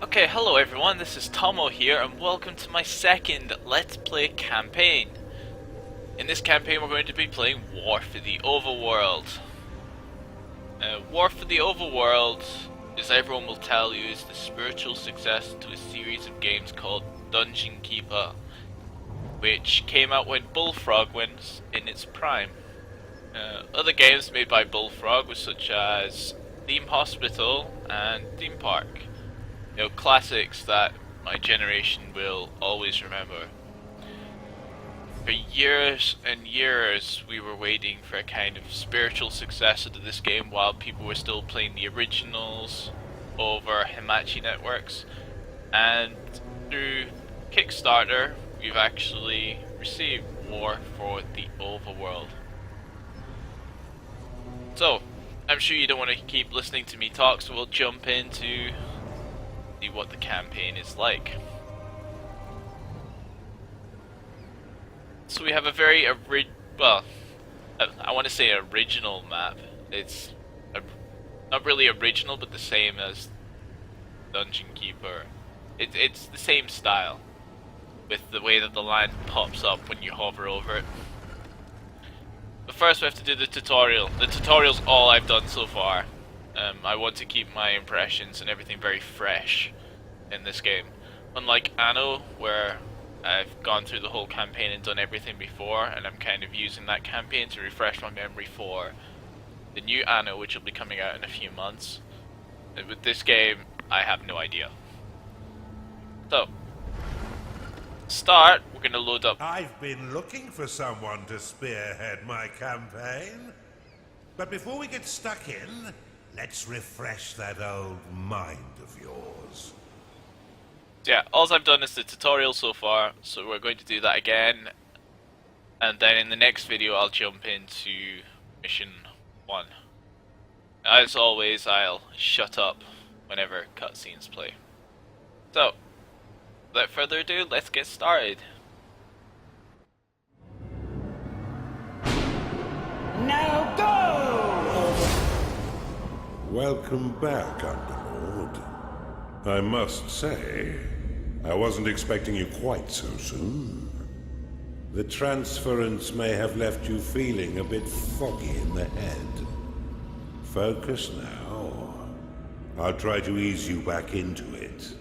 Okay, hello everyone, this is Tommo here, and welcome to my second Let's Play campaign. In this campaign we're going to be playing War for the Overworld. War for the Overworld, as everyone will tell you, is the spiritual successor to a series of games called Dungeon Keeper, which came out when Bullfrog was in its prime. Other games made by Bullfrog were such as Theme Hospital and Theme Park. You know, classics that my generation will always remember. For years and years we were waiting for a kind of spiritual successor to this game while people were still playing the originals over Hamachi networks, and through Kickstarter we've actually received War for the Overworld. So, I'm sure you don't want to keep listening to me talk, so we'll jump into see what the campaign is like. So we have a very I want to say original map. It's not really original, but the same as Dungeon Keeper. It's the same style, with the way that the land pops up when you hover over it. But first we have to do the tutorial. The tutorial's all I've done so far. I want to keep my impressions and everything very fresh in this game. Unlike Anno, where I've gone through the whole campaign and done everything before, and I'm kind of using that campaign to refresh my memory for the new Anno, which will be coming out in a few months. And with this game, I have no idea. So, start, we're going to load up. I've been looking for someone to spearhead my campaign. But before we get stuck in, let's refresh that old mind of yours. Yeah, all I've done is the tutorial so far, so we're going to do that again. And then in the next video I'll jump into mission 1. As always, I'll shut up whenever cutscenes play. So, without further ado, let's get started. Now go! Welcome back, Underlord. I must say, I wasn't expecting you quite so soon. The transference may have left you feeling a bit foggy in the head. Focus now. I'll try to ease you back into it.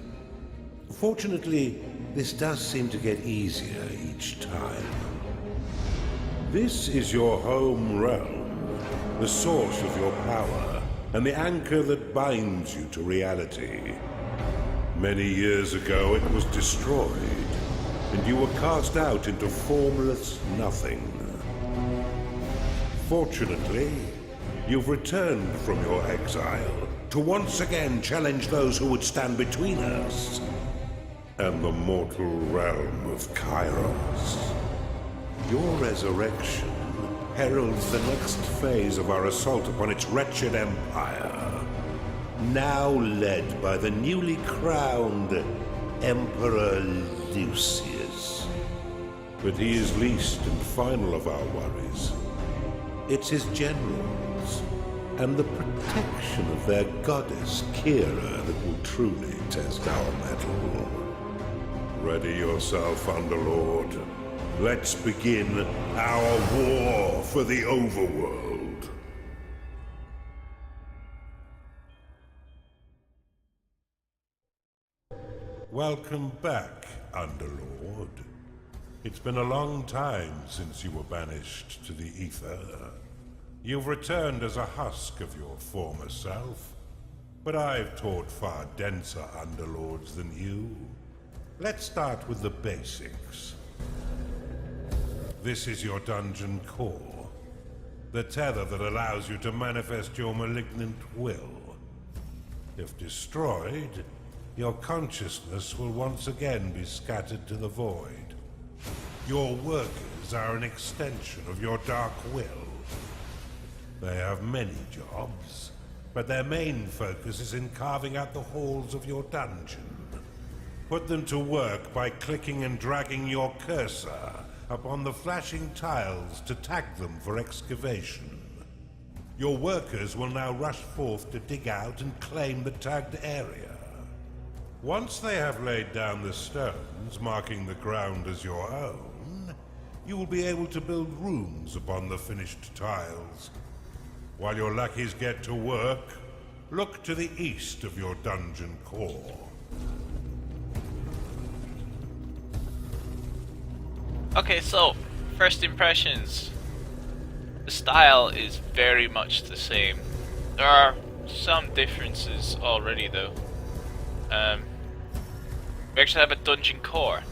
Fortunately, this does seem to get easier each time. This is your home realm, the source of your power, and the anchor that binds you to reality. Many years ago it was destroyed, and you were cast out into formless nothing. Fortunately, you've returned from your exile to once again challenge those who would stand between us and the mortal realm of Kairos. Your resurrection heralds the next phase of our assault upon its wretched empire, now led by the newly crowned Emperor Lucius. But he is least and final of our worries. It's his generals and the protection of their goddess Kira that will truly test our mettle. Ready yourself, Underlord. Let's begin our war for the Overworld. Welcome back, Underlord. It's been a long time since you were banished to the Ether. You've returned as a husk of your former self, but I've taught far denser Underlords than you. Let's start with the basics. This is your dungeon core, the tether that allows you to manifest your malignant will. If destroyed, your consciousness will once again be scattered to the void. Your workers are an extension of your dark will. They have many jobs, but their main focus is in carving out the halls of your dungeon. Put them to work by clicking and dragging your cursor upon the flashing tiles to tag them for excavation. Your workers will now rush forth to dig out and claim the tagged area. Once they have laid down the stones, marking the ground as your own, you will be able to build rooms upon the finished tiles. While your lackeys get to work, look to the east of your dungeon core. Okay, so, first impressions. The style is very much the same. There are some differences already though. We actually have a dungeon core.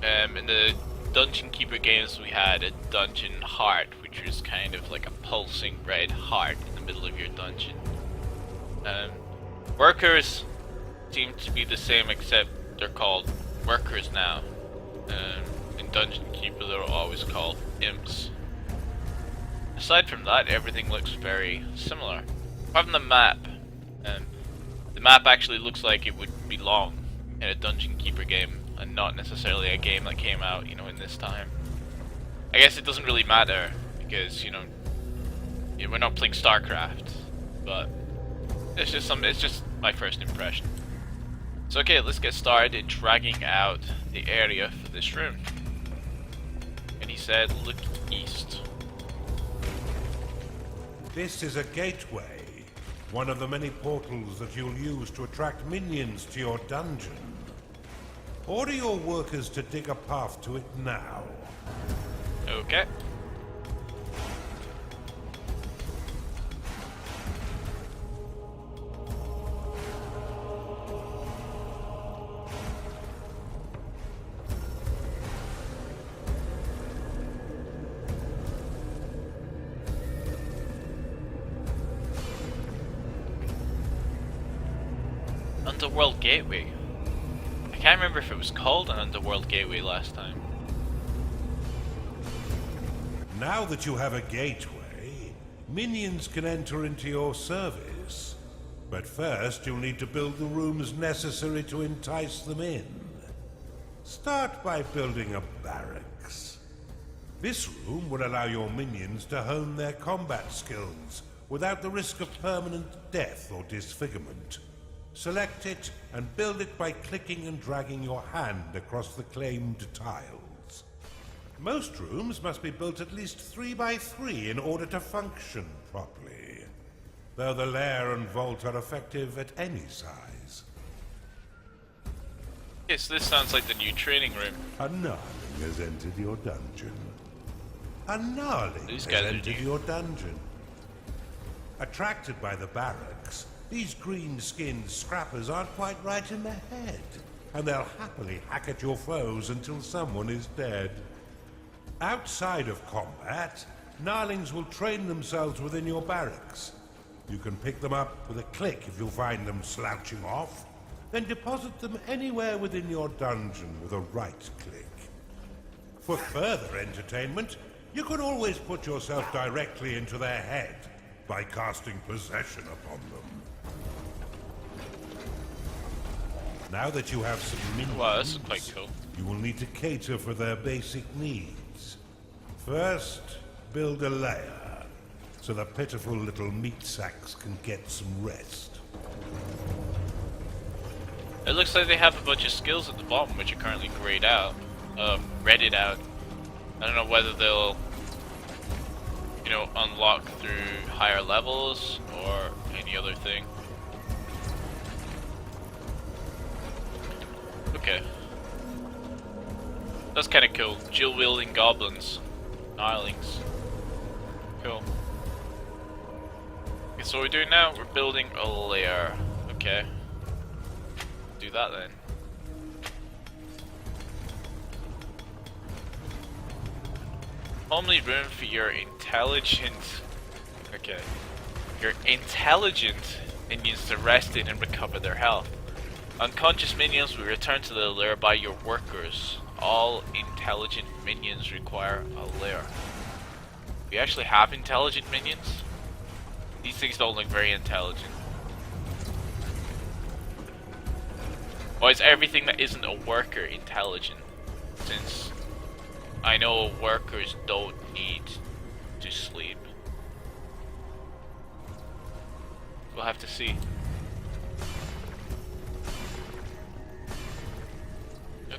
In the Dungeon Keeper games we had a dungeon heart, which was kind of like a pulsing red heart in the middle of your dungeon. Workers seem to be the same, except they're called workers now. In Dungeon Keeper they were always called imps. Aside from that, everything looks very similar. Apart from the map. The map actually looks like it would belong in a Dungeon Keeper game, and not necessarily a game that came out, you know, in this time. I guess it doesn't really matter, because, you know, we're not playing StarCraft, but it's just my first impression. So okay, let's get started in dragging out the area for this room. And he said, look east. This is a gateway, one of the many portals that you'll use to attract minions to your dungeon. Order your workers to dig a path to it now. Okay. Underworld Gateway. I can't remember if it was called an Underworld Gateway last time. Now that you have a gateway, minions can enter into your service. But first, you'll need to build the rooms necessary to entice them in. Start by building a barracks. This room will allow your minions to hone their combat skills without the risk of permanent death or disfigurement. Select it and build it by clicking and dragging your hand across the claimed tiles. Most rooms must be built at least 3 by 3 in order to function properly, though the lair and vault are effective at any size. Yes, this sounds like the new training room. A gnarling has entered your dungeon. A gnarling These has guys are entered new. your dungeon. Attracted by the barracks, these green-skinned scrappers aren't quite right in the head, and they'll happily hack at your foes until someone is dead. Outside of combat, gnarlings will train themselves within your barracks. You can pick them up with a click if you find them slouching off, then deposit them anywhere within your dungeon with a right click. For further entertainment, you can always put yourself directly into their head by casting possession upon them. Now that you have some minions, Wow, this is quite cool. you will need to cater for their basic needs. First, build a lair, so the pitiful little meat sacks can get some rest. It looks like they have a bunch of skills at the bottom, which are currently grayed out, redded out. I don't know whether they'll, you know, unlock through higher levels or any other thing. Okay. That's kind of cool. Dual-wielding goblins. Gnarlings. Cool. Okay, so what we're doing now, we're building a lair. Okay. Do that then. Only room for your intelligent... Okay. Your intelligent minions to rest in and recover their health. Unconscious minions will return to the lair by your workers. All intelligent minions require a lair. We actually have intelligent minions? These things don't look very intelligent. Why is everything that isn't a worker intelligent? Since I know workers don't need to sleep. We'll have to see.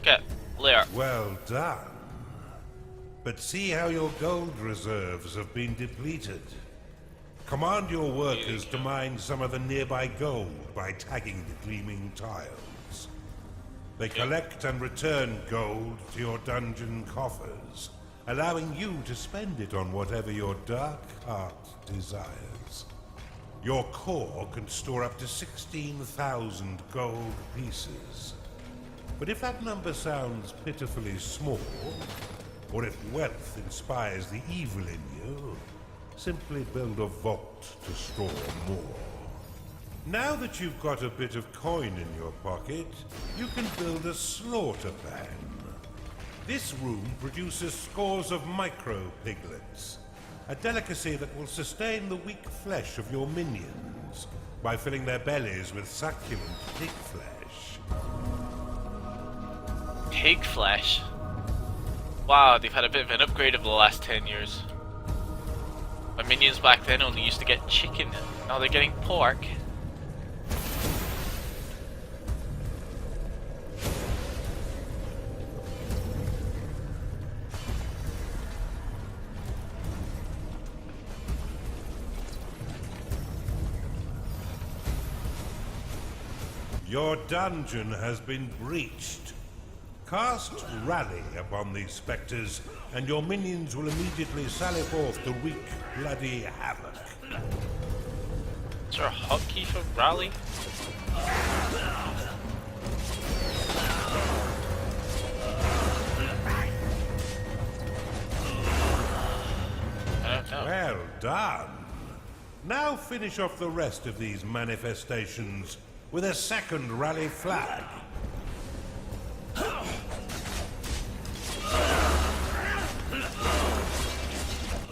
look at Lair. Well done. But see how your gold reserves have been depleted. Command your workers to mine some of the nearby gold by tagging the gleaming tiles. They collect and return gold to your dungeon coffers, allowing you to spend it on whatever your dark heart desires. Your core can store up to 16,000 gold pieces. But if that number sounds pitifully small, or if wealth inspires the evil in you, simply build a vault to store more. Now that you've got a bit of coin in your pocket, you can build a slaughter pan. This room produces scores of micro-piglets, a delicacy that will sustain the weak flesh of your minions by filling their bellies with succulent pig flesh. Pig flesh? Wow, they've had a bit of an upgrade over the last 10 years. My minions back then only used to get chicken, now they're getting pork. Your dungeon has been breached. Cast Rally upon these spectres, and your minions will immediately sally forth to wreak bloody havoc. Is there a hotkey for Rally? I don't know. Well done. Now finish off the rest of these manifestations with a second Rally flag.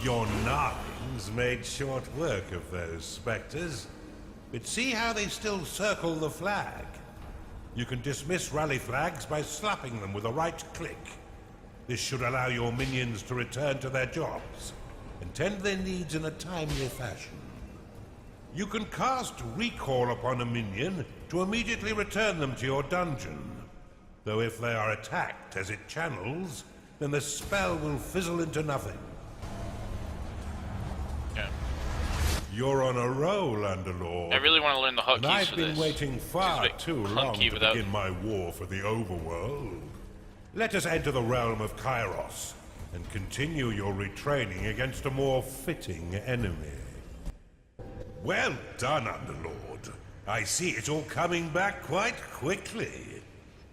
Your nines made short work of those spectres, but see how they still circle the flag. You can dismiss rally flags by slapping them with a right click. This should allow your minions to return to their jobs and tend their needs in a timely fashion. You can cast Recall upon a minion to immediately return them to your dungeon, though if they are attacked as it channels, then the spell will fizzle into nothing. Yeah. You're on a roll, Underlord. I really want to learn the And hotkeys I've for been this. waiting far too long to without... begin my war for the Overworld. Let us enter the realm of Kairos and continue your retraining against a more fitting enemy. Well done, Underlord. I see it's all coming back quite quickly.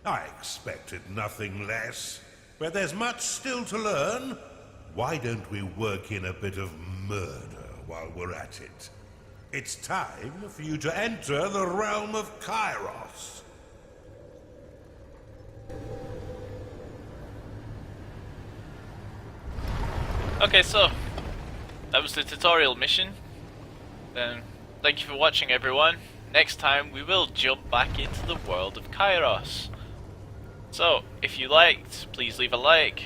I expected nothing less, but there's much still to learn. Why don't we work in a bit of murder while we're at it? It's time for you to enter the realm of Kairos. Okay, so that was the tutorial mission. Then thank you for watching, everyone. Next time we will jump back into the world of Kairos. So if you liked, please leave a like.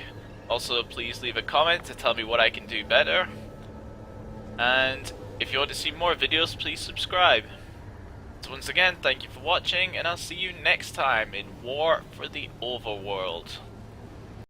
Also please leave a comment to tell me what I can do better. And if you want to see more videos, please subscribe. So once again, thank you for watching, and I'll see you next time in War for the Overworld.